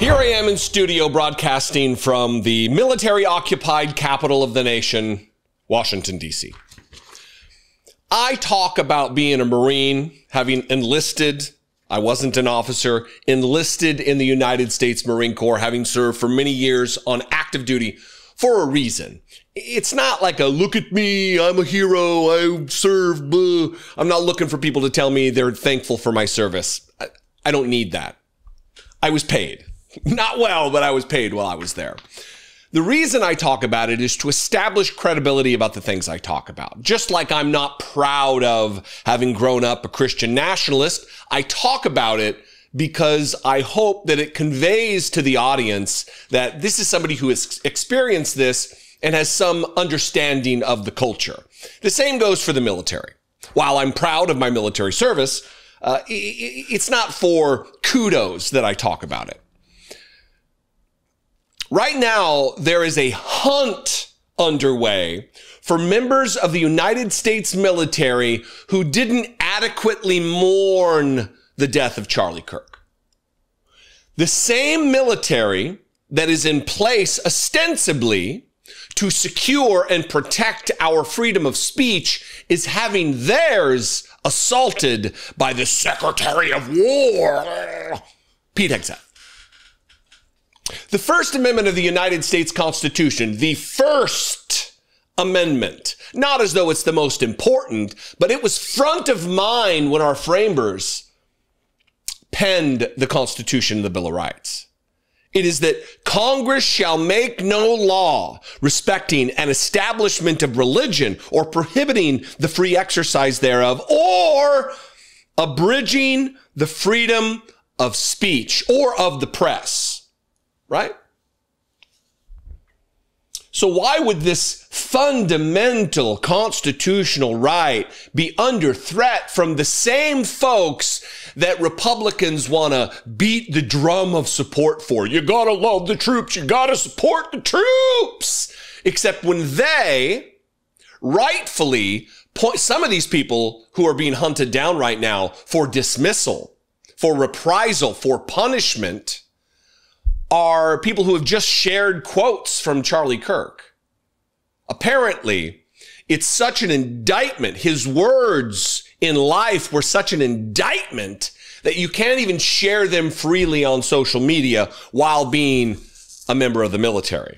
Here I am in studio broadcasting from the military-occupied capital of the nation, Washington, D.C. I talk about being a Marine, having enlisted. I wasn't an officer, enlisted in the United States Marine Corps, having served for many years on active duty for a reason. It's not like a look at me, I'm a hero, I served. Blah. I'm not looking for people to tell me they're thankful for my service. I don't need that. I was paid. Not well, but I was paid while I was there. The reason I talk about it is to establish credibility about the things I talk about. Just like I'm not proud of having grown up a Christian nationalist, I talk about it because I hope that it conveys to the audience that this is somebody who has experienced this and has some understanding of the culture. The same goes for the military. While I'm proud of my military service, it's not for kudos that I talk about it. Right now, there is a hunt underway for members of the United States military who didn't adequately mourn the death of Charlie Kirk. The same military that is in place ostensibly to secure and protect our freedom of speech is having theirs assaulted by the Secretary of War, Pete Hegseth. The First Amendment of the United States Constitution, the First Amendment, not as though it's the most important, but it was front of mind when our framers penned the Constitution, the Bill of Rights. It is that Congress shall make no law respecting an establishment of religion or prohibiting the free exercise thereof or abridging the freedom of speech or of the press. Right? So why would this fundamental constitutional right be under threat from the same folks that Republicans want to beat the drum of support for? You gotta love the troops. You gotta support the troops. Except when they rightfully point, some of these people who are being hunted down right now for dismissal, for reprisal, for punishment, are people who have just shared quotes from Charlie Kirk. Apparently, it's such an indictment. His words in life were such an indictment that you can't even share them freely on social media while being a member of the military.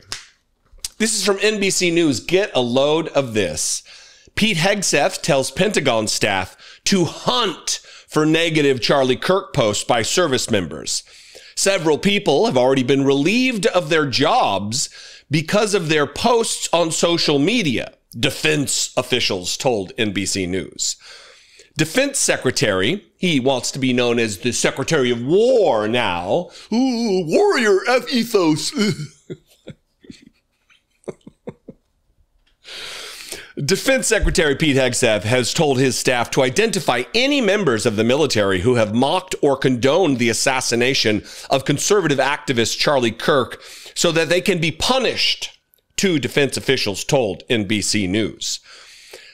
This is from NBC News. Get a load of this. Pete Hegseth tells Pentagon staff to hunt for negative Charlie Kirk posts by service members. Several people have already been relieved of their jobs because of their posts on social media, defense officials told NBC News. Defense Secretary, he wants to be known as the Secretary of War now. Ooh, warrior ethos. Defense Secretary Pete Hegseth has told his staff to identify any members of the military who have mocked or condoned the assassination of conservative activist Charlie Kirk so that they can be punished, two defense officials told NBC News.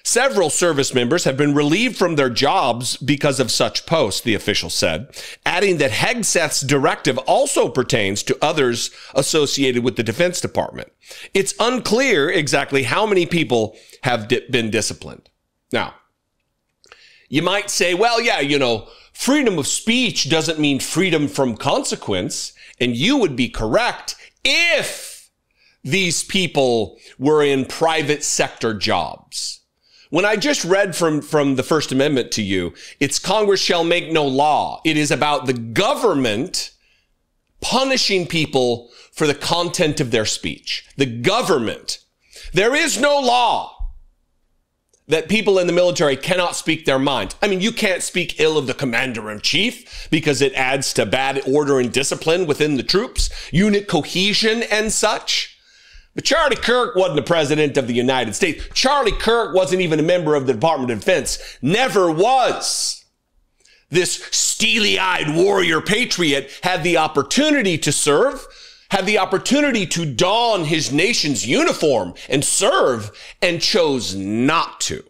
Several service members have been relieved from their jobs because of such posts, the official said, adding that Hegseth's directive also pertains to others associated with the Defense Department. It's unclear exactly how many people have been disciplined. Now, you might say, well, yeah, freedom of speech doesn't mean freedom from consequence, and you would be correct if these people were in private sector jobs. When I just read from the First Amendment to you, it's Congress shall make no law. It is about the government punishing people for the content of their speech. The government. There is no law that people in the military cannot speak their mind. I mean, you can't speak ill of the commander-in-chief because it adds to bad order and discipline within the troops, unit cohesion and such. But Charlie Kirk wasn't the president of the United States. Charlie Kirk wasn't even a member of the Department of Defense. Never was. This steely-eyed warrior patriot had the opportunity to serve, had the opportunity to don his nation's uniform and serve, and chose not to.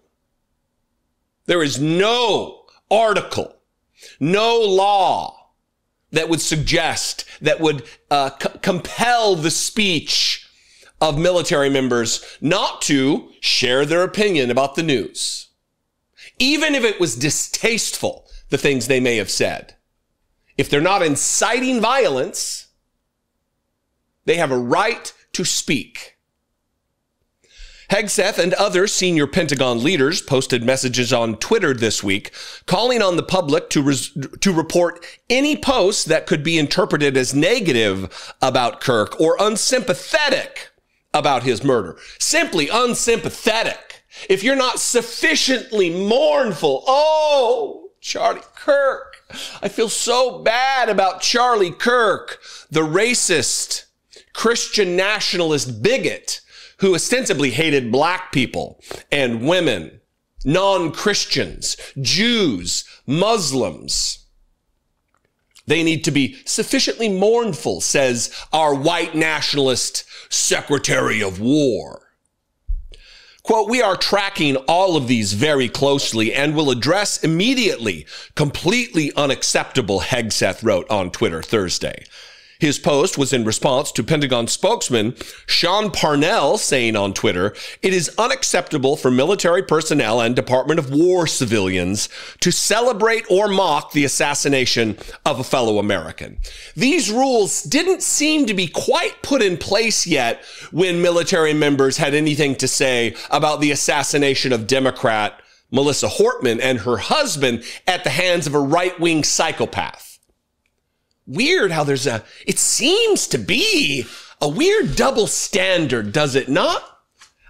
There is no article, no law that would suggest, that would compel the speech of military members not to share their opinion about the news, even if it was distasteful, the things they may have said. If they're not inciting violence, they have a right to speak. Hegseth and other senior Pentagon leaders posted messages on Twitter this week calling on the public to report any posts that could be interpreted as negative about Kirk or unsympathetic about his murder. Simply unsympathetic. If you're not sufficiently mournful, oh, Charlie Kirk, I feel so bad about Charlie Kirk, the racist, Christian nationalist bigot who ostensibly hated black people and women, non-Christians, Jews, Muslims. They need to be sufficiently mournful, says our white nationalist Secretary of War. Quote, we are tracking all of these very closely and will address immediately completely unacceptable, Hegseth wrote on Twitter Thursday. His post was in response to Pentagon spokesman Sean Parnell saying on Twitter, it is unacceptable for military personnel and Department of War civilians to celebrate or mock the assassination of a fellow American. These rules didn't seem to be quite put in place yet when military members had anything to say about the assassination of Democrat Melissa Hortman and her husband at the hands of a right-wing psychopath. Weird how it seems to be a weird double standard, does it not?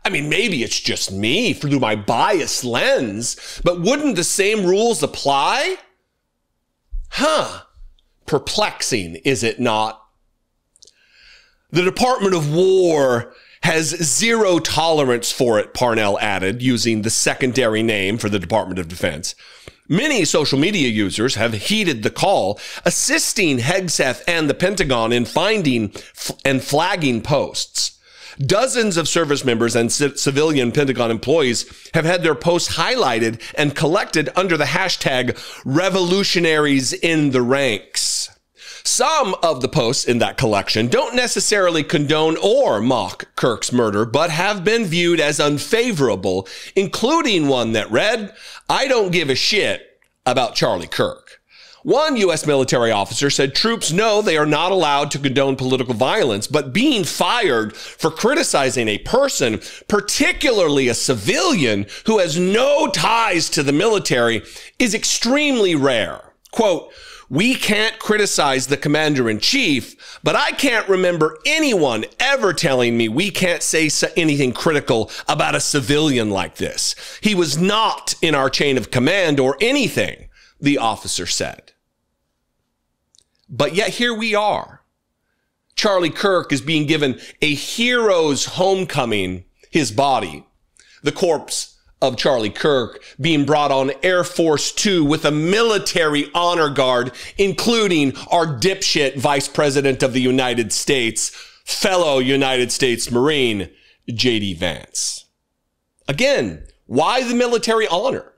I mean, maybe it's just me through my biased lens, but wouldn't the same rules apply? Perplexing, is it not? The Department of War has zero tolerance for it, Parnell added, using the secondary name for the Department of Defense. Many social media users have heeded the call, assisting Hegseth and the Pentagon in finding and flagging posts. Dozens of service members and civilian Pentagon employees have had their posts highlighted and collected under the hashtag revolutionaries in the ranks. Some of the posts in that collection don't necessarily condone or mock Kirk's murder, but have been viewed as unfavorable, including one that read, I don't give a shit about Charlie Kirk. One U.S. military officer said troops know they are not allowed to condone political violence, but being fired for criticizing a person, particularly a civilian who has no ties to the military, is extremely rare. Quote, we can't criticize the commander-in-chief, but I can't remember anyone ever telling me we can't say anything critical about a civilian like this. He was not in our chain of command or anything, the officer said. But yet here we are. Charlie Kirk is being given a hero's homecoming, his body, the corpse of Charlie Kirk being brought on Air Force Two with a military honor guard, including our dipshit Vice President of the United States, fellow United States Marine, J.D. Vance. Again, why the military honor?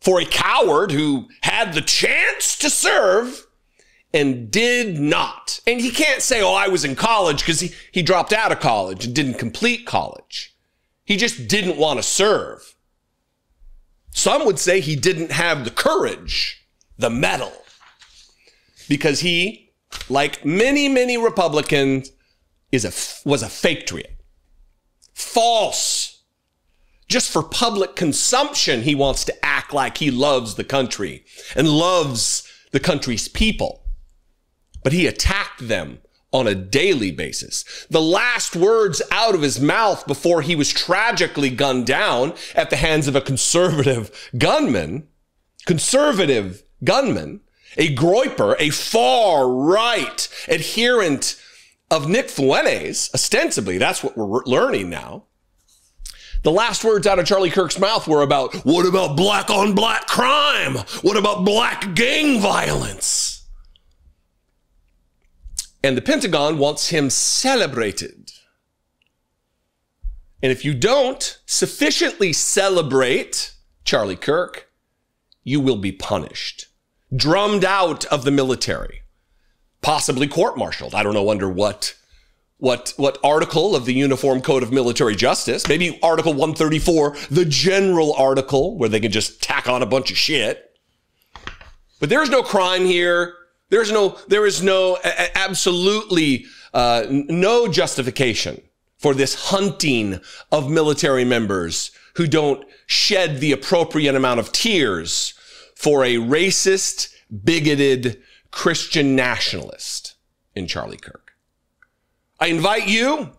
For a coward who had the chance to serve and did not. And he can't say, oh, I was in college, because he dropped out of college and didn't complete college. He just didn't want to serve. Some would say he didn't have the courage, the mettle, because he, like many, many Republicans, was a patriot. False. Just for public consumption, he wants to act like he loves the country and loves the country's people. But he attacked them on a daily basis. The last words out of his mouth before he was tragically gunned down at the hands of a conservative gunman, a Groyper, a far-right adherent of Nick Fuentes, ostensibly, that's what we're learning now. The last words out of Charlie Kirk's mouth were about, what about black-on-black crime? What about black gang violence? And the Pentagon wants him celebrated. And if you don't sufficiently celebrate Charlie Kirk, you will be punished, drummed out of the military, possibly court-martialed. I don't know under what article of the Uniform Code of Military Justice. Maybe Article 134, the general article, where they can just tack on a bunch of shit. But there is no crime here. There is absolutely no justification for this hunting of military members who don't shed the appropriate amount of tears for a racist, bigoted Christian nationalist in Charlie Kirk. I invite you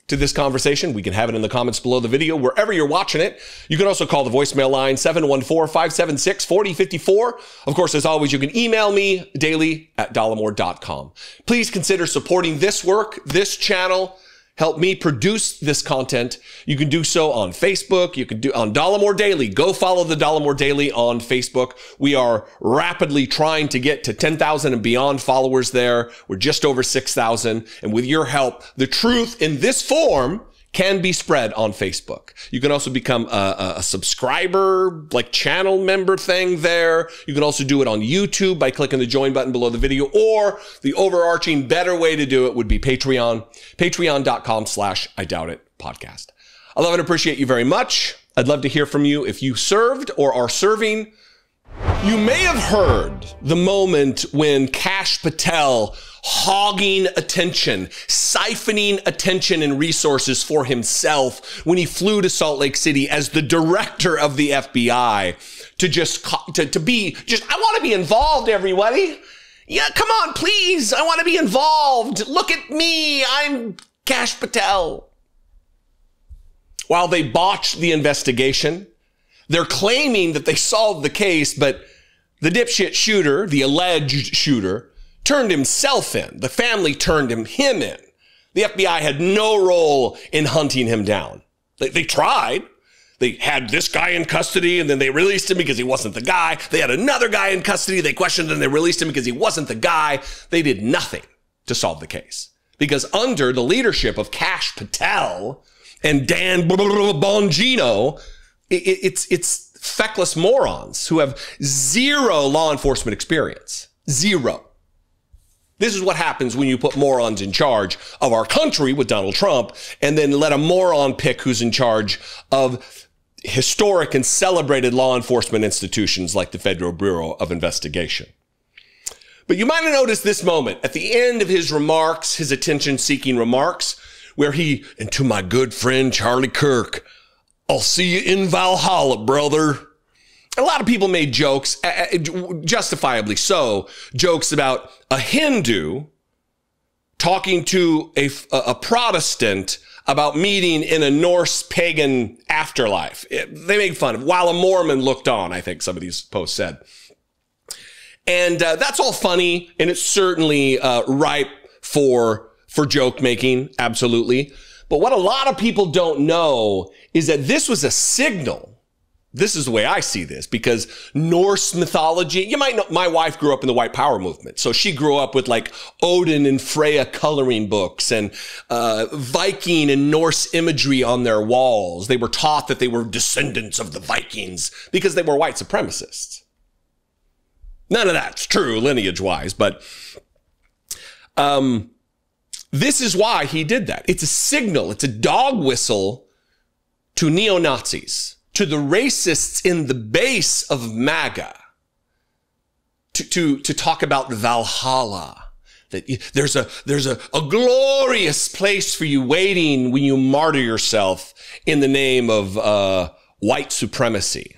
to this conversation. We can have it in the comments below the video, wherever you're watching it. You can also call the voicemail line 714-576-4054. Of course, as always, you can email me daily@dollemore.com. Please consider supporting this work, this channel. Help me produce this content. You can do so on Facebook. You can do on Dollemore Daily. Go follow the Dollemore Daily on Facebook. We are rapidly trying to get to 10,000 and beyond followers there. We're just over 6,000. And with your help, the truth in this form can be spread on Facebook. You can also become a subscriber, like channel member thing there. You can also do it on YouTube by clicking the join button below the video, or the overarching better way to do it would be Patreon, patreon.com/IDoubtIt podcast. I love and appreciate you very much. I'd love to hear from you if you served or are serving. You may have heard the moment when Kash Patel hogging attention, siphoning attention and resources for himself when he flew to Salt Lake City as the director of the FBI to I want to be involved, everybody. Yeah, come on, please. I want to be involved. Look at me. I'm Kash Patel. While they botched the investigation, they're claiming that they solved the case, but the dipshit shooter, the alleged shooter, turned himself in. The family turned him in. The FBI had no role in hunting him down. They tried. They had this guy in custody, and then they released him because he wasn't the guy. They had another guy in custody. They questioned him, and they released him because he wasn't the guy. They did nothing to solve the case. Because under the leadership of Kash Patel and Dan Bongino, it's feckless morons who have zero law enforcement experience. Zero. This is what happens when you put morons in charge of our country with Donald Trump and then let a moron pick who's in charge of historic and celebrated law enforcement institutions like the Federal Bureau of Investigation. But you might have noticed this moment at the end of his remarks, his attention-seeking remarks, where and to my good friend Charlie Kirk, I'll see you in Valhalla, brother. A lot of people made jokes, justifiably so, jokes about a Hindu talking to a Protestant about meeting in a Norse pagan afterlife. They made fun of, while a Mormon looked on, I think some of these posts said. And that's all funny, and it's certainly ripe for joke making, absolutely. But what a lot of people don't know is that this was a signal. This is the way I see this, because Norse mythology, you might know, my wife grew up in the white power movement. So she grew up with like Odin and Freya coloring books and Viking and Norse imagery on their walls. They were taught that they were descendants of the Vikings because they were white supremacists. None of that's true lineage-wise, but this is why he did that. It's a signal. It's a dog whistle to neo-Nazis, to the racists in the base of MAGA, to talk about Valhalla, that there's a glorious place for you waiting when you martyr yourself in the name of white supremacy.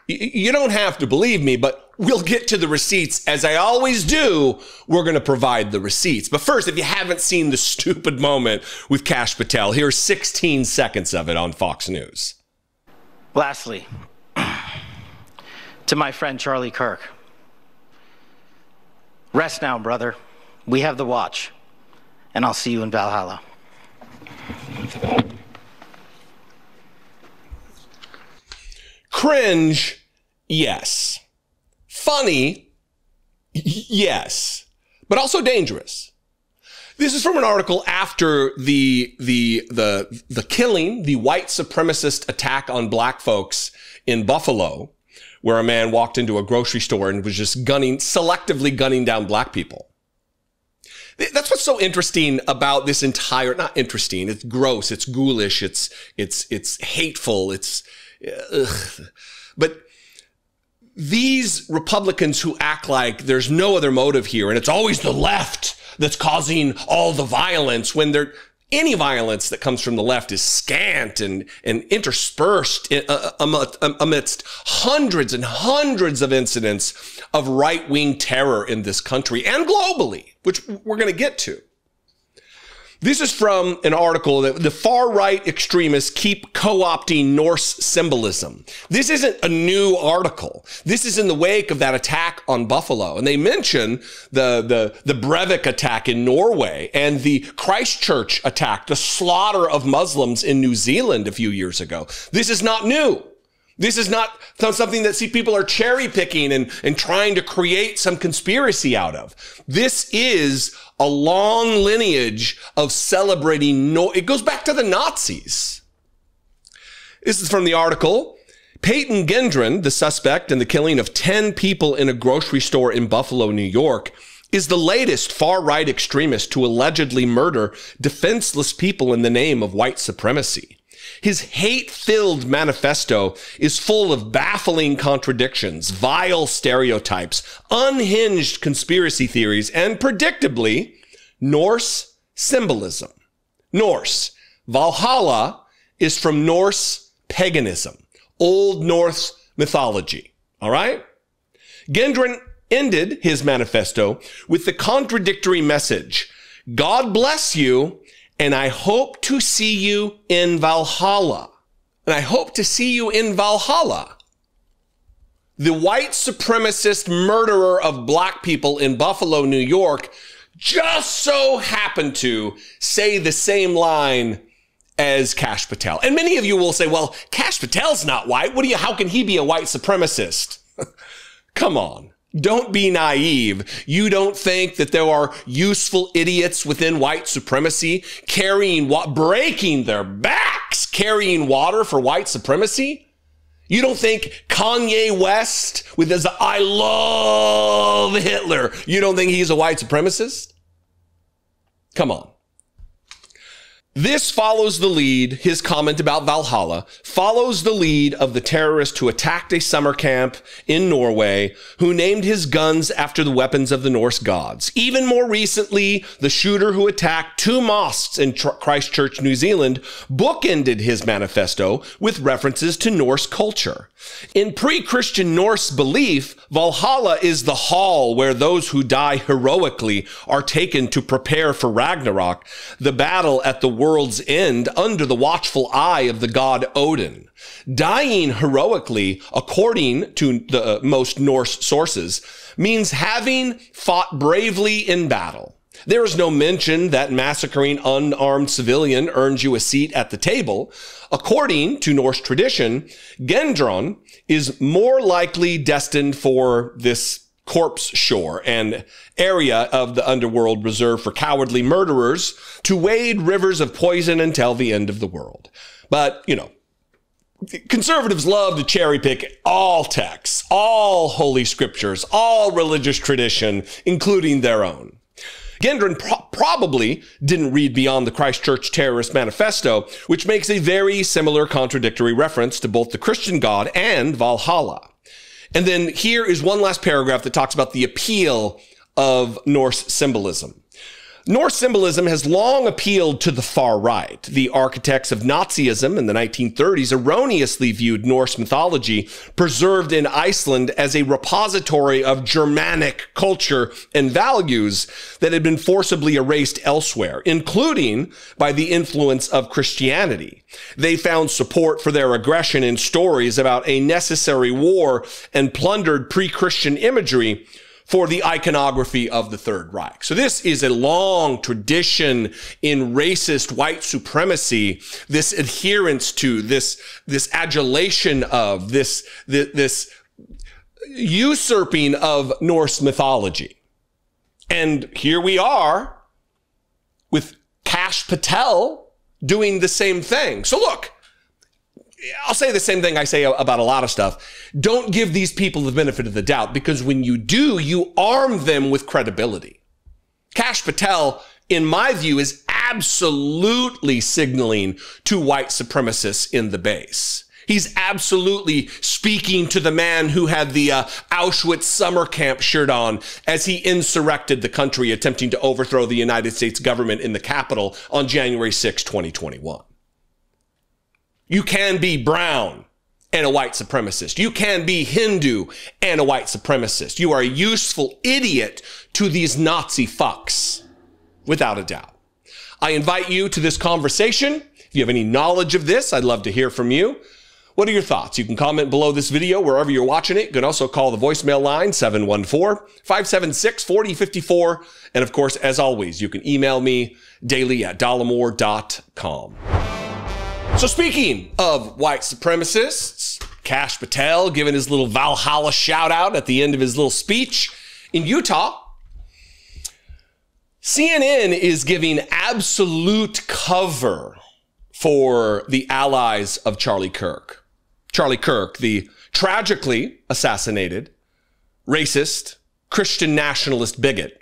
You don't have to believe me, but we'll get to the receipts. As I always do, we're going to provide the receipts. But first, if you haven't seen the stupid moment with Kash Patel, here's 16 seconds of it on Fox News. Lastly, to my friend Charlie Kirk, rest now, brother. We have the watch, and I'll see you in Valhalla. Cringe, yes. Funny, yes. But also dangerous. This is from an article after the killing, the white supremacist attack on black folks in Buffalo, where a man walked into a grocery store and was just selectively gunning down black people. That's what's so interesting about this entire, not interesting, it's gross, it's ghoulish, it's hateful, but these Republicans who act like there's no other motive here and it's always the left that's causing all the violence, when any violence that comes from the left is scant and interspersed amidst hundreds and hundreds of incidents of right-wing terror in this country and globally, which we're going to get to. This is from an article that the far-right extremists keep co-opting Norse symbolism. This isn't a new article. This is in the wake of that attack on Buffalo. And they mention the Breivik attack in Norway and the Christchurch attack, the slaughter of Muslims in New Zealand a few years ago. This is not new. This is not something that people are cherry picking and trying to create some conspiracy out of. This is a long lineage of celebrating. It goes back to the Nazis. This is from the article. Peyton Gendron, the suspect in the killing of 10 people in a grocery store in Buffalo, New York, is the latest far-right extremist to allegedly murder defenseless people in the name of white supremacy. His hate-filled manifesto is full of baffling contradictions, vile stereotypes, unhinged conspiracy theories, and predictably, Norse symbolism. Norse. Valhalla is from Norse paganism, Old Norse mythology. All right? Gendron ended his manifesto with the contradictory message, God bless you, and I hope to see you in Valhalla. And I hope to see you in Valhalla. The white supremacist murderer of black people in Buffalo, New York, just so happened to say the same line as Kash Patel. And many of you will say, well, Kash Patel's not white. How can he be a white supremacist? Come on. Don't be naive. You don't think that there are useful idiots within white supremacy breaking their backs, carrying water for white supremacy? You don't think Kanye West with his I love Hitler, you don't think he's a white supremacist? Come on. This follows the lead, his comment about Valhalla, follows the lead of the terrorist who attacked a summer camp in Norway, who named his guns after the weapons of the Norse gods. Even more recently, the shooter who attacked 2 mosques in Christchurch, New Zealand, bookended his manifesto with references to Norse culture. In pre-Christian Norse belief, Valhalla is the hall where those who die heroically are taken to prepare for Ragnarok, the battle at the world's end under the watchful eye of the god Odin. Dying heroically, according to the most Norse sources, means having fought bravely in battle. There is no mention that massacring unarmed civilian earns you a seat at the table. According to Norse tradition, Gendron is more likely destined for this corpse shore, an area of the underworld reserved for cowardly murderers to wade rivers of poison until the end of the world. But, conservatives love to cherry pick all texts, all holy scriptures, all religious tradition, including their own. Gendron probably didn't read beyond the Christchurch Terrorist Manifesto, which makes a very similar contradictory reference to both the Christian God and Valhalla. And then here is one last paragraph that talks about the appeal of Norse symbolism. Norse symbolism has long appealed to the far right. The architects of Nazism in the 1930s erroneously viewed Norse mythology preserved in Iceland as a repository of Germanic culture and values that had been forcibly erased elsewhere, including by the influence of Christianity. They found support for their aggression in stories about a necessary war and plundered pre-Christian imagery for the iconography of the Third Reich. So this is a long tradition in racist white supremacy, this adherence to, this adulation of, this usurping of Norse mythology. And here we are with Kash Patel doing the same thing. So look, I'll say the same thing I say about a lot of stuff. Don't give these people the benefit of the doubt, because when you do, you arm them with credibility. Kash Patel, in my view, is absolutely signaling to white supremacists in the base. He's absolutely speaking to the man who had the Auschwitz summer camp shirt on as he insurrected the country, attempting to overthrow the United States government in the Capitol on January 6, 2021. You can be brown and a white supremacist. You can be Hindu and a white supremacist. You are a useful idiot to these Nazi fucks, without a doubt. I invite you to this conversation. If you have any knowledge of this, I'd love to hear from you. What are your thoughts? You can comment below this video wherever you're watching it. You can also call the voicemail line 714-576-4054. And of course, as always, you can email me daily at dollemore.com. So speaking of white supremacists, Kash Patel giving his little Valhalla shout out at the end of his little speech in Utah. CNN is giving absolute cover for the allies of Charlie Kirk. Charlie Kirk, the tragically assassinated, racist, Christian nationalist bigot.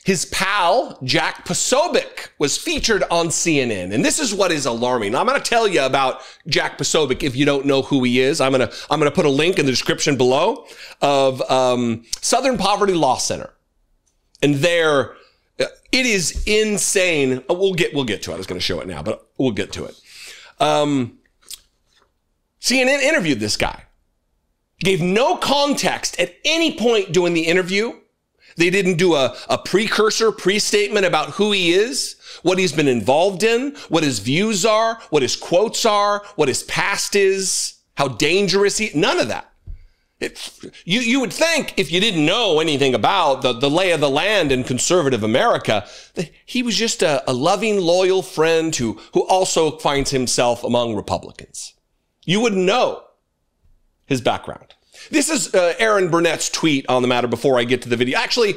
His pal, Jack Posobiec, was featured on CNN. And this is what is alarming. I'm going to tell you about Jack Posobiec if you don't know who he is. I'm going to put a link in the description below of Southern Poverty Law Center. And there, it is insane. We'll get to it. I was going to show it now, but we'll get to it. CNN interviewed this guy. Gave no context at any point during the interview. They didn't do a precursor, pre-statement about who he is, what he's been involved in, what his views are, what his quotes are, what his past is, how dangerous he, none of that. You would think if you didn't know anything about the lay of the land in conservative America, that he was just a loving, loyal friend who also finds himself among Republicans. You wouldn't know his background. This is Aaron Burnett's tweet on the matter before I get to the video. Actually,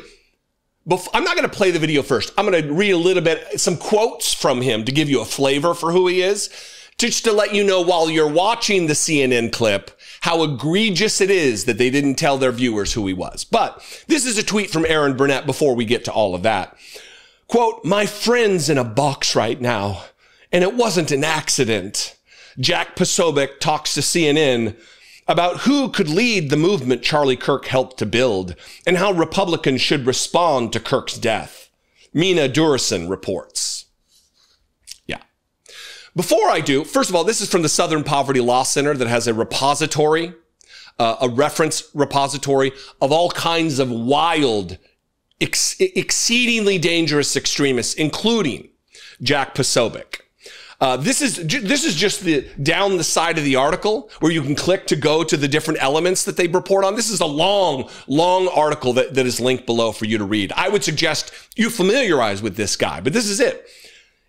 I'm not going to play the video first. I'm going to read a little bit, some quotes from him to give you a flavor for who he is, just to let you know while you're watching the CNN clip how egregious it is that they didn't tell their viewers who he was. But this is a tweet from Aaron Burnett before we get to all of that. Quote, "My friend's in a box right now, and it wasn't an accident." Jack Posobiec talks to CNN about who could lead the movement Charlie Kirk helped to build and how Republicans should respond to Kirk's death. Mina Durison reports. Yeah. Before I do, first of all, this is from the Southern Poverty Law Center that has a repository, a reference repository of all kinds of wild, exceedingly dangerous extremists, including Jack Posobiec. This is just down the side of the article where you can click to go to the different elements that they report on. This is a long article that is linked below for you to read. I would suggest you familiarize with this guy, but this is it.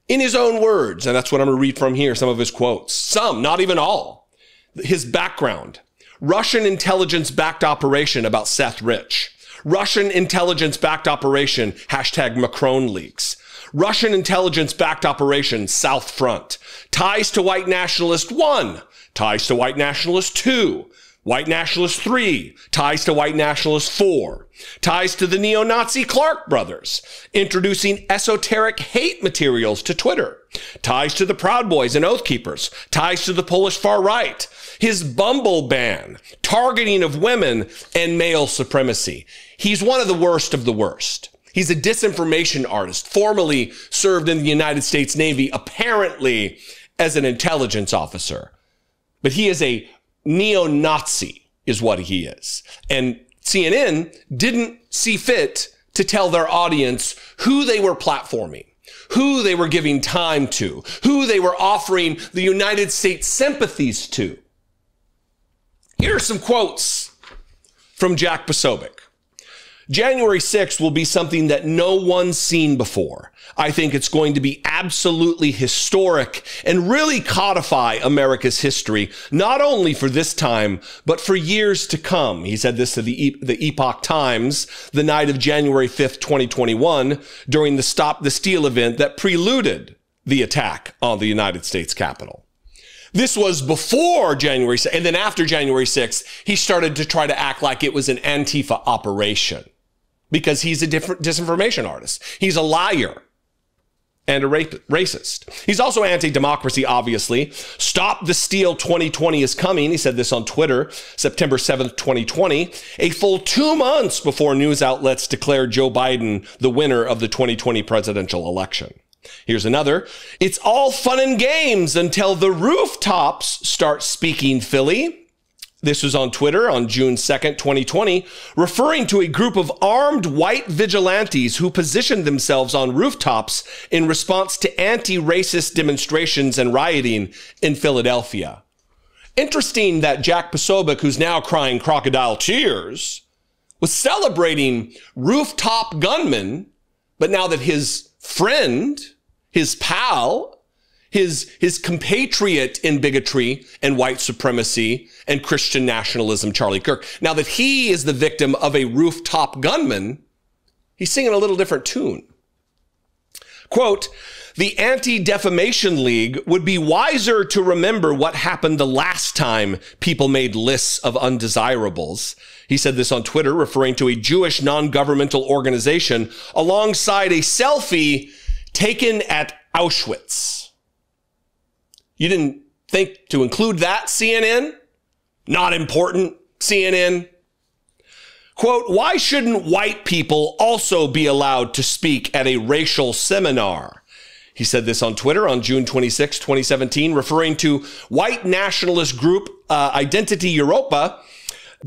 In his own words, and that's what I'm going to read from here, some of his quotes. Some, not even all. His background. Russian intelligence-backed operation about Seth Rich. Russian intelligence-backed operation, #Macron leaks. Russian intelligence-backed operation, South Front. Ties to white nationalist 1. Ties to white nationalist 2. White nationalist 3. Ties to white nationalist 4. Ties to the neo-Nazi Clark brothers. Introducing esoteric hate materials to Twitter. Ties to the Proud Boys and Oath Keepers. Ties to the Polish far right. His Bumble ban. Targeting of women and male supremacy. He's one of the worst of the worst. He's a disinformation artist, formerly served in the United States Navy, apparently as an intelligence officer. But he is a neo-Nazi, is what he is. And CNN didn't see fit to tell their audience who they were platforming, who they were giving time to, who they were offering the United States sympathies to. Here are some quotes from Jack Posobiec. January 6th will be something that no one's seen before. I think it's going to be absolutely historic and really codify America's history, not only for this time, but for years to come. He said this to the Epoch Times the night of January 5th, 2021, during the Stop the Steal event that preluded the attack on the United States Capitol. This was before January 6th, and then after January 6th, he started to try to act like it was an Antifa operation. because he's a different disinformation artist. He's a liar and a racist. He's also anti-democracy, obviously. Stop the Steal 2020 is coming. He said this on Twitter, September 7th, 2020, a full 2 months before news outlets declared Joe Biden the winner of the 2020 presidential election. Here's another. It's all fun and games until the rooftops start speaking Philly. This was on Twitter on June 2nd, 2020, referring to a group of armed white vigilantes who positioned themselves on rooftops in response to anti-racist demonstrations and rioting in Philadelphia. Interesting that Jack Posobiec, who's now crying crocodile tears, was celebrating rooftop gunmen, but now that his friend, his pal, his compatriot in bigotry and white supremacy and Christian nationalism, Charlie Kirk, now that he is the victim of a rooftop gunman, he's singing a little different tune. Quote, the Anti-Defamation League would be wiser to remember what happened the last time people made lists of undesirables. He said this on Twitter, referring to a Jewish non-governmental organization alongside a selfie taken at Auschwitz. You didn't think to include that, CNN? Not important, CNN. Quote, why shouldn't white people also be allowed to speak at a racial seminar? He said this on Twitter on June 26, 2017, referring to white nationalist group Identity Europa,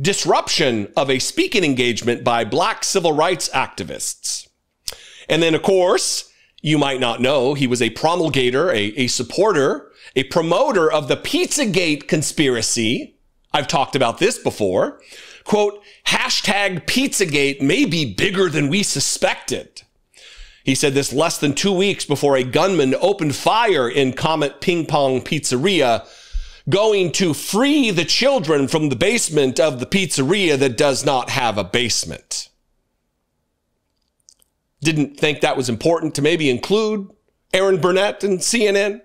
disruption of a speaking engagement by black civil rights activists. And then, of course, you might not know, he was a promulgator, a supporter, a promoter of the Pizzagate conspiracy. I've talked about this before. Quote, hashtag Pizzagate may be bigger than we suspected. He said this less than 2 weeks before a gunman opened fire in Comet Ping Pong Pizzeria, going to free the children from the basement of the pizzeria that does not have a basement. Didn't think that was important to maybe include Aaron Burnett and CNN.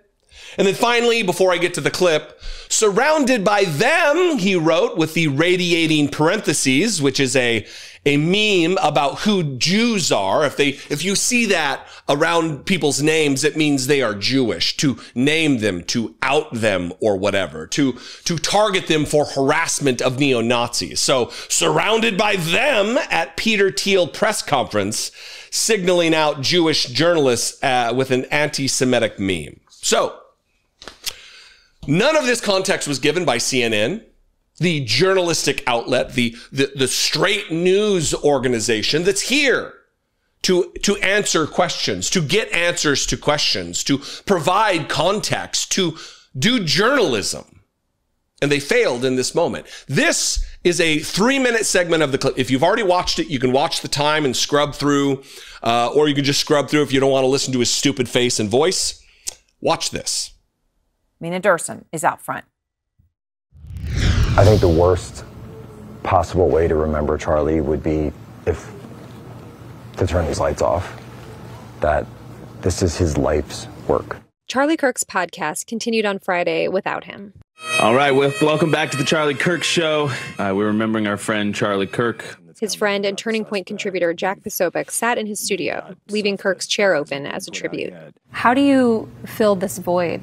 And then finally, before I get to the clip, surrounded by them, he wrote with the radiating parentheses, which is a meme about who Jews are. If you see that around people's names, it means they are Jewish, to name them, to out them or whatever, to target them for harassment of neo-Nazis. So surrounded by them at Peter Thiel press conference, signaling out Jewish journalists with an anti-Semitic meme. So none of this context was given by CNN, the journalistic outlet, the straight news organization that's here to answer questions, to get answers to questions, to provide context, to do journalism. And they failed in this moment. This is a 3-minute segment of the clip. If you've already watched it, you can watch the time and scrub through, or you can just scrub through if you don't want to listen to his stupid face and voice. Watch this. Mina Dursun is out front. I think the worst possible way to remember Charlie would be to turn his lights off. That this is his life's work. Charlie Kirk's podcast continued on Friday without him. All right, well, welcome back to the Charlie Kirk Show. We're remembering our friend Charlie Kirk. His friend and Turning Point contributor Jack Posobiec sat in his studio, leaving Kirk's chair open as a tribute. How do you fill this void?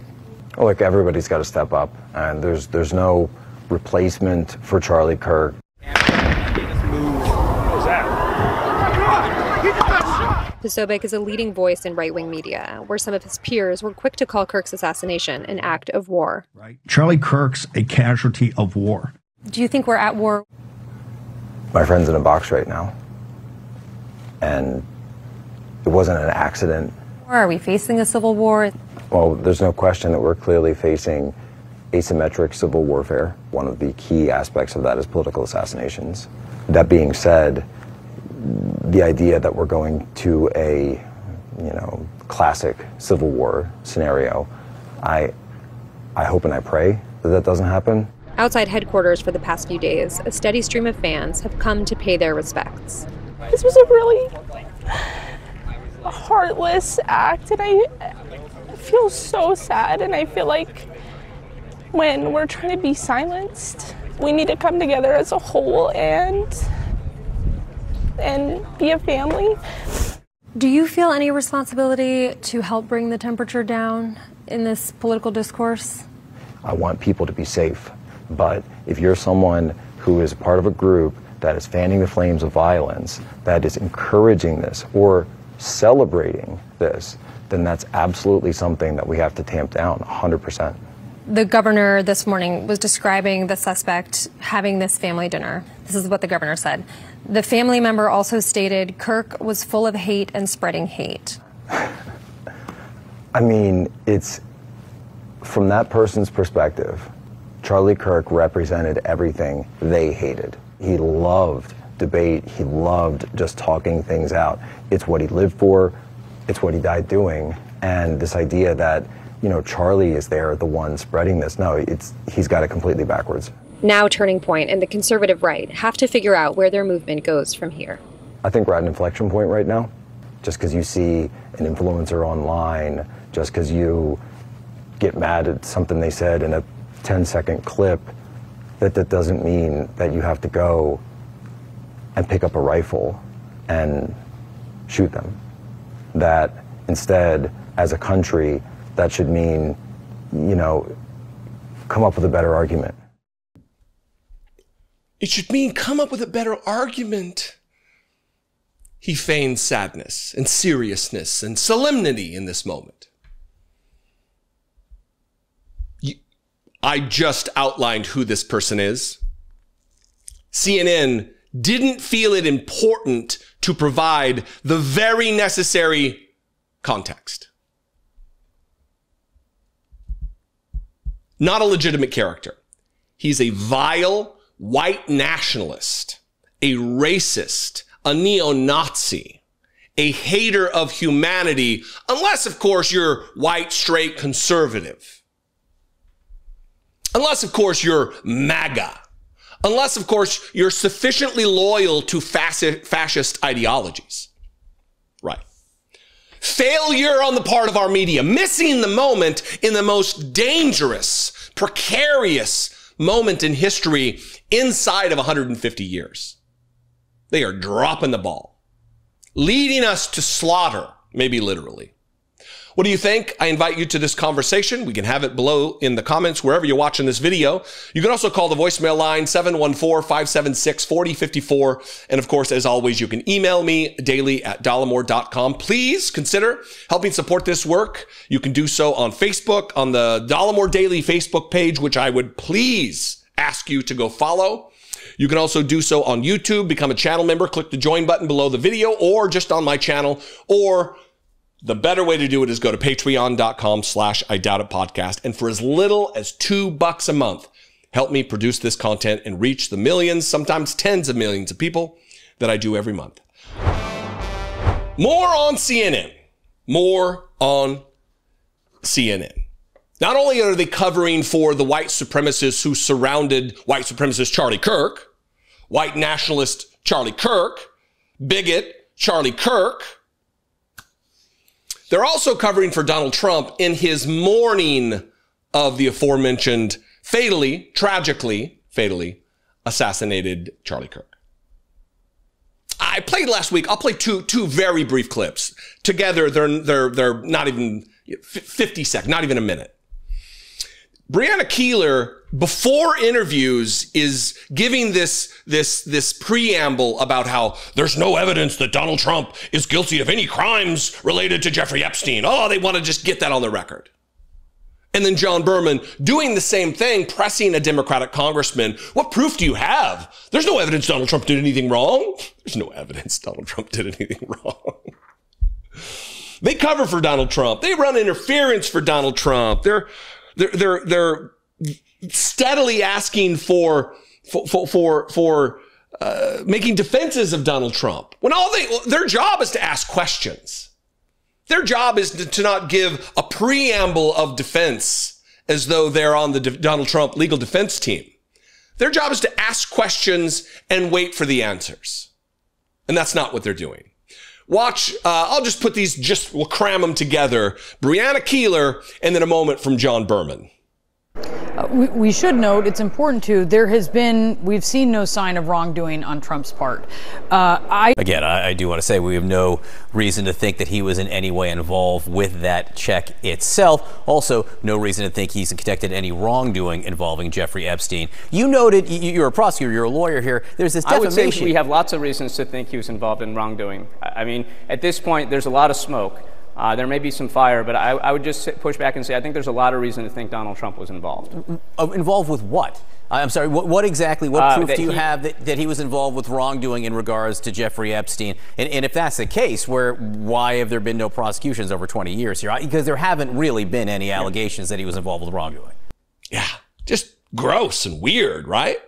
Well, look, everybody's got to step up, and there's no replacement for Charlie Kirk. Posobiec is a leading voice in right-wing media, where some of his peers were quick to call Kirk's assassination an act of war. Charlie Kirk's a casualty of war. Do you think we're at war? My friend's in a box right now, and it wasn't an accident. Are we facing a civil war? Well, there's no question that we're clearly facing asymmetric civil warfare. One of the key aspects of that is political assassinations. That being said, the idea that we're going to a, classic civil war scenario, I hope and I pray that that doesn't happen. Outside headquarters for the past few days, a steady stream of fans have come to pay their respects. This was a really heartless act, and I feel so sad, and I feel like when we're trying to be silenced, we need to come together as a whole and and be a family. Do you feel any responsibility to help bring the temperature down in this political discourse? I want people to be safe, but if you're someone who is part of a group that is fanning the flames of violence, that is encouraging this or celebrating this, then that's absolutely something that we have to tamp down 100%. The governor this morning was describing the suspect having this family dinner. This is what the governor said. The family member also stated Kirk was full of hate and spreading hate. I mean, it's from that person's perspective, Charlie Kirk represented everything they hated. He loved debate. He loved just talking things out. It's what he lived for. It's what he died doing. And this idea that, you know, Charlie is there, the one spreading this, no, he's got it completely backwards. Now Turning Point and the conservative right have to figure out where their movement goes from here. I think we're at an inflection point right now. Just because you see an influencer online, just because you get mad at something they said in a 10-second clip, that doesn't mean that you have to go and pick up a rifle and shoot them. That instead, as a country, that should mean, you know, come up with a better argument. It should mean come up with a better argument. He feigns sadness and seriousness and solemnity in this moment. I just outlined who this person is. CNN didn't feel it important to provide the very necessary context. Not a legitimate character. He's a vile white nationalist, a racist, a neo-Nazi, a hater of humanity, unless, of course, you're white, straight, conservative. Unless, of course, you're MAGA. Unless, of course, you're sufficiently loyal to fascist ideologies. Right. Failure on the part of our media, missing the moment in the most dangerous, precarious moment in history inside of 150 years. They are dropping the ball, leading us to slaughter, maybe literally. What do you think? I invite you to this conversation. We can have it below in the comments wherever you're watching this video. You can also call the voicemail line 714-576-4054. And of course, as always, you can email me daily@dollemore.com. Please consider helping support this work. You can do so on Facebook, on the Dollemore Daily Facebook page, which I would please ask you to go follow. You can also do so on YouTube, become a channel member, click the join button below the video, or just on my channel, or the better way to do it is go to patreon.com/IDoubtItPodcast. And for as little as $2 a month, help me produce this content and reach the millions, sometimes tens of millions of people that I do every month. More on CNN. More on CNN. Not only are they covering for the white supremacists who surrounded white supremacist Charlie Kirk, white nationalist Charlie Kirk, bigot Charlie Kirk, they're also covering for Donald Trump in his mourning of the aforementioned tragically fatally assassinated Charlie Kirk. I played last week. I'll play two very brief clips. Together, they're not even 50 seconds, not even a minute. Brianna Keeler, before interviews, is giving this preamble about how there's no evidence that Donald Trump is guilty of any crimes related to Jeffrey Epstein. Oh, they want to just get that on the record. And then John Berman doing the same thing, pressing a Democratic congressman. What proof do you have? There's no evidence Donald Trump did anything wrong. There's no evidence Donald Trump did anything wrong. They cover for Donald Trump. They run interference for Donald Trump. They're steadily asking for making defenses of Donald Trump when their job is to ask questions. Their job is to not give a preamble of defense as though they're on the Donald Trump legal defense team. Their job is to ask questions and wait for the answers. And that's not what they're doing. Watch, I'll just put these, we'll cram them together. Brianna Keeler, and then a moment from John Berman. We should note, it's important too, we've seen no sign of wrongdoing on Trump's part. Again, I do want to say we have no reason to think that he was in any way involved with that check itself. Also, no reason to think he's detected any wrongdoing involving Jeffrey Epstein. You noted, you're a prosecutor, you're a lawyer here, there's this defamation. I would say we have lots of reasons to think he was involved in wrongdoing. I mean, at this point, there's a lot of smoke. There may be some fire, but I would just push back and say I think there's a lot of reason to think Donald Trump was involved. Involved with what? I'm sorry, what exactly, what proof do you have that he was involved with wrongdoing in regards to Jeffrey Epstein? And if that's the case, why have there been no prosecutions over 20 years here? Because there haven't really been any allegations that he was involved with wrongdoing. Yeah, just gross and weird, right?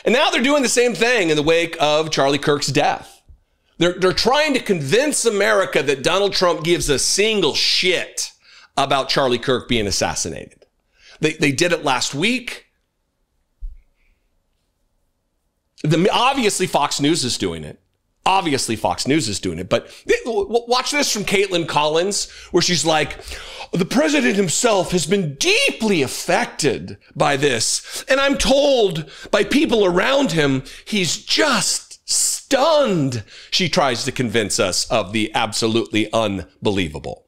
And now they're doing the same thing in the wake of Charlie Kirk's death. They're trying to convince America that Donald Trump gives a single shit about Charlie Kirk being assassinated. They did it last week. Obviously, Fox News is doing it. But watch this from Caitlin Collins, where she's like, the president himself has been deeply affected by this. And I'm told by people around him, he's just stunned. She tries to convince us of the absolutely unbelievable.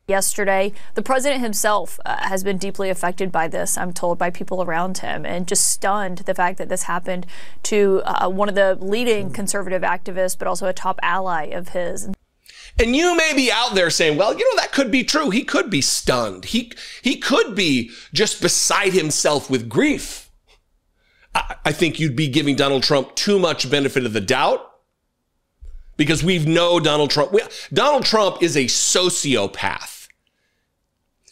Yesterday, the president himself has been deeply affected by this, I'm told, by people around him, and just stunned the fact that this happened to one of the leading conservative activists, but also a top ally of his. And you may be out there saying, well, you know, that could be true. He could be stunned. He could be just beside himself with grief. I think you'd be giving Donald Trump too much benefit of the doubt, because we know Donald Trump. Donald Trump is a sociopath.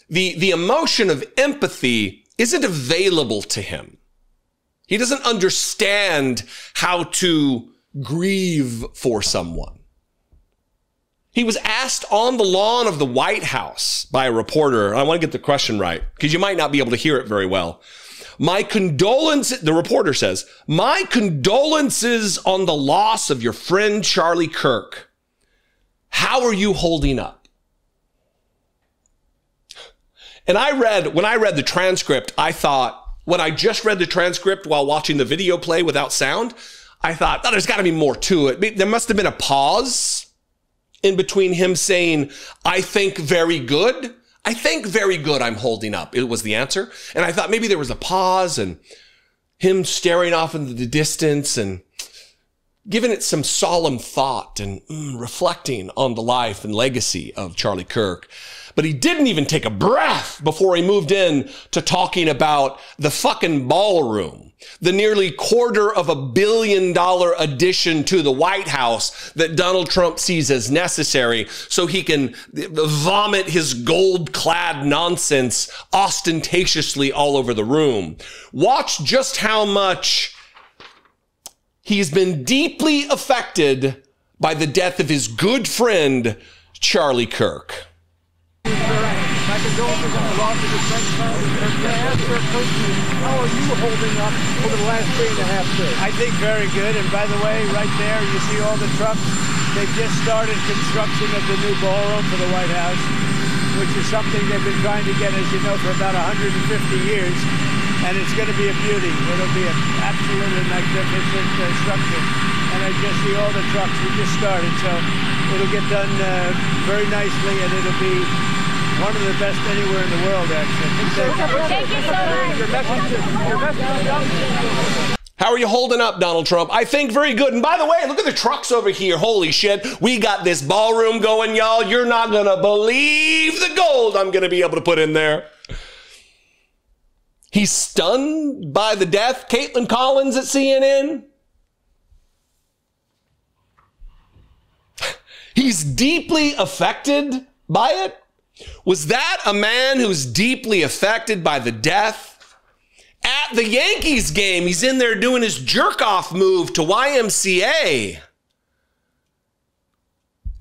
The emotion of empathy isn't available to him. He doesn't understand how to grieve for someone. He was asked on the lawn of the White House by a reporter. I want to get the question right, because you might not be able to hear it very well. My condolences, the reporter says, my condolences on the loss of your friend Charlie Kirk. How are you holding up? And when I read the transcript, I thought, when I just read the transcript while watching the video play without sound, I thought, oh, there's got to be more to it. There must have been a pause in between him saying, I think very good. I think very good I'm holding up. It was the answer. And I thought maybe there was a pause and him staring off into the distance and giving it some solemn thought and reflecting on the life and legacy of Charlie Kirk. But he didn't even take a breath before he moved in to talking about the fucking ballroom, the nearly $250 million addition to the White House that Donald Trump sees as necessary so he can vomit his gold-clad nonsense ostentatiously all over the room. Watch just how much he's been deeply affected by the death of his good friend, Charlie Kirk. My condolences on the loss of his friend Charlie Kirk. Can I ask Kirk personally, how are you holding up over the last 3.5 days? I think very good. And by the way, right there, you see all the trucks. They've just started construction of the new ballroom for the White House, which is something they've been trying to get, as you know, for about 150 years. And it's going to be a beauty. It'll be an absolutely magnificent structure. And I just see all the trucks. We just started, so it'll get done very nicely, and it'll be one of the best anywhere in the world, actually. Thank you so much. Your message. How are you holding up, Donald Trump? I think very good. And by the way, look at the trucks over here. Holy shit. We got this ballroom going, y'all. You're not going to believe the gold I'm going to be able to put in there. He's stunned by the death. Caitlin Collins at CNN. He's deeply affected by it. Was that a man who's deeply affected by the death? At the Yankees game, he's in there doing his jerk-off move to YMCA.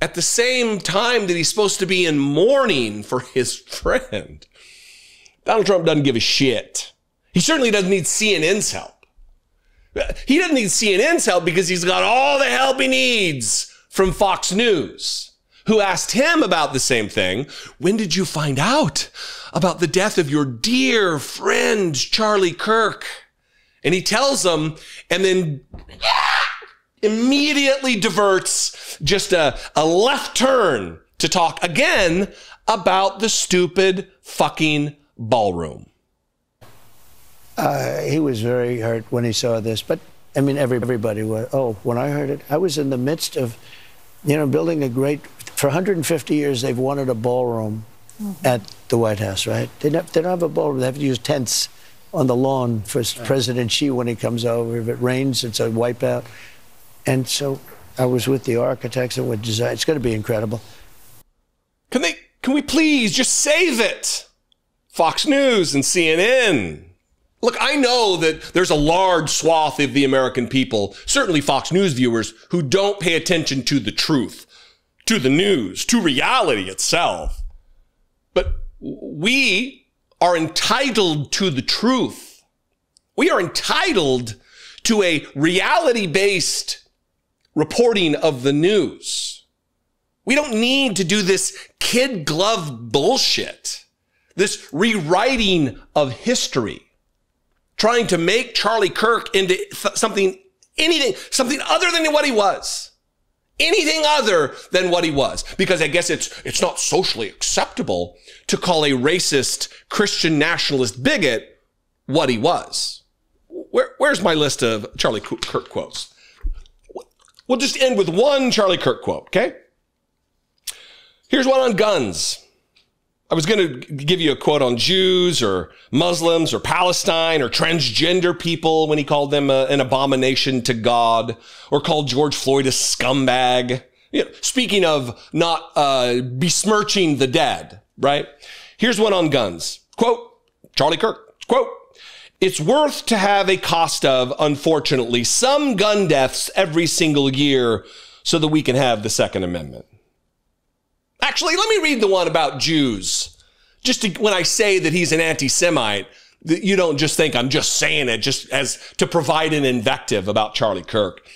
At the same time that he's supposed to be in mourning for his friend. Donald Trump doesn't give a shit. He certainly doesn't need CNN's help. He doesn't need CNN's help because he's got all the help he needs from Fox News. who asked him about the same thing. When did you find out about the death of your dear friend, Charlie Kirk? And he tells him, and then immediately diverts just a left turn to talk again about the stupid fucking ballroom. He was very hurt when he saw this, but I mean, everybody was. Oh, when I heard it, I was in the midst of, building a great, for 150 years, they've wanted a ballroom at the White House, right? They don't have a ballroom. They have to use tents on the lawn for President Xi when he comes over. If it rains, it's a wipeout. And so I was with the architects and with design. It's going to be incredible. Can we please just save it? Fox News and CNN. Look, I know that there's a large swath of the American people, certainly Fox News viewers, who don't pay attention to the truth, to the news, to reality itself. But we are entitled to the truth. We are entitled to a reality-based reporting of the news. We don't need to do this kid glove bullshit, this rewriting of history, trying to make Charlie Kirk into something other than what he was. Anything other than what he was. Because I guess it's not socially acceptable to call a racist Christian nationalist bigot what he was. Where's my list of Charlie Kirk quotes? We'll just end with one Charlie Kirk quote, okay? Here's one on guns. I was going to give you a quote on Jews or Muslims or Palestine or transgender people when he called them an abomination to God, or called George Floyd a scumbag. Speaking of not besmirching the dead, right? Here's one on guns. Quote, Charlie Kirk, quote, "It's worth to have a cost of, unfortunately, some gun deaths every single year so that we can have the Second Amendment." Actually, let me read the one about Jews. When I say that he's an anti-Semite, you don't just think I'm just saying it just as to provide an invective about Charlie Kirk.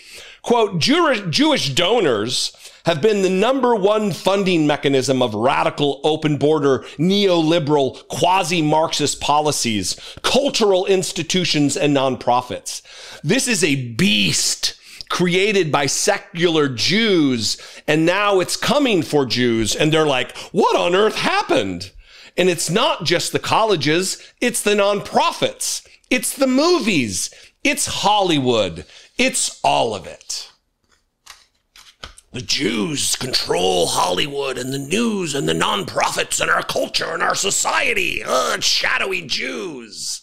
Quote, Jewish donors have been the #1 funding mechanism of radical open border, neoliberal, quasi-Marxist policies, cultural institutions, and nonprofits. This is a beast created by secular Jews, and now it's coming for Jews, and they're like, what on earth happened? And it's not just the colleges, it's the nonprofits, it's the movies, it's Hollywood, it's all of it. The Jews control Hollywood and the news and the nonprofits and our culture and our society. Shadowy Jews.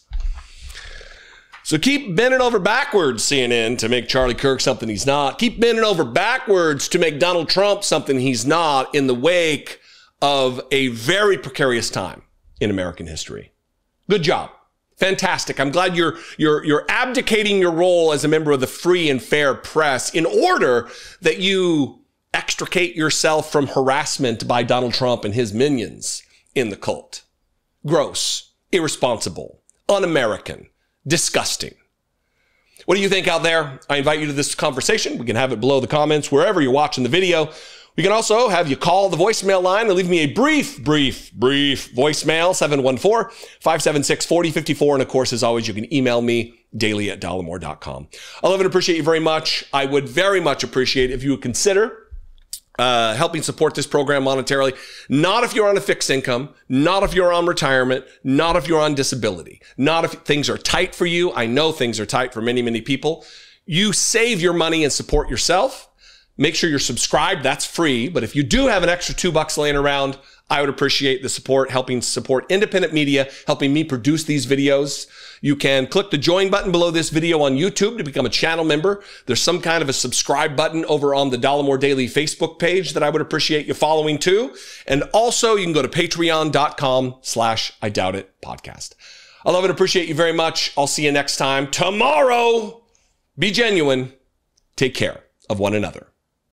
So keep bending over backwards, CNN, to make Charlie Kirk something he's not. Keep bending over backwards to make Donald Trump something he's not in the wake of a very precarious time in American history. Good job. Fantastic. I'm glad you're abdicating your role as a member of the free and fair press in order that you extricate yourself from harassment by Donald Trump and his minions in the cult. Gross, irresponsible, un-American, disgusting. What do you think out there? I invite you to this conversation. We can have it below the comments wherever you're watching the video. We can also have you call the voicemail line and leave me a brief voicemail, 714-576-4054. And of course, as always, you can email me daily@dollemore.com. I love and appreciate you very much. I would very much appreciate if you would consider helping support this program monetarily. Not if you're on a fixed income, not if you're on retirement, not if you're on disability, not if things are tight for you. I know things are tight for many, many people. You save your money and support yourself. Make sure you're subscribed. That's free. But if you do have an extra $2 laying around, I would appreciate the support, helping support independent media, helping me produce these videos. You can click the join button below this video on YouTube to become a channel member. There's some kind of a subscribe button over on the Dollemore Daily Facebook page that I would appreciate you following too. And also you can go to patreon.com/IDoubtIt podcast. I love and appreciate you very much. I'll see you next time tomorrow. Be genuine. Take care of one another.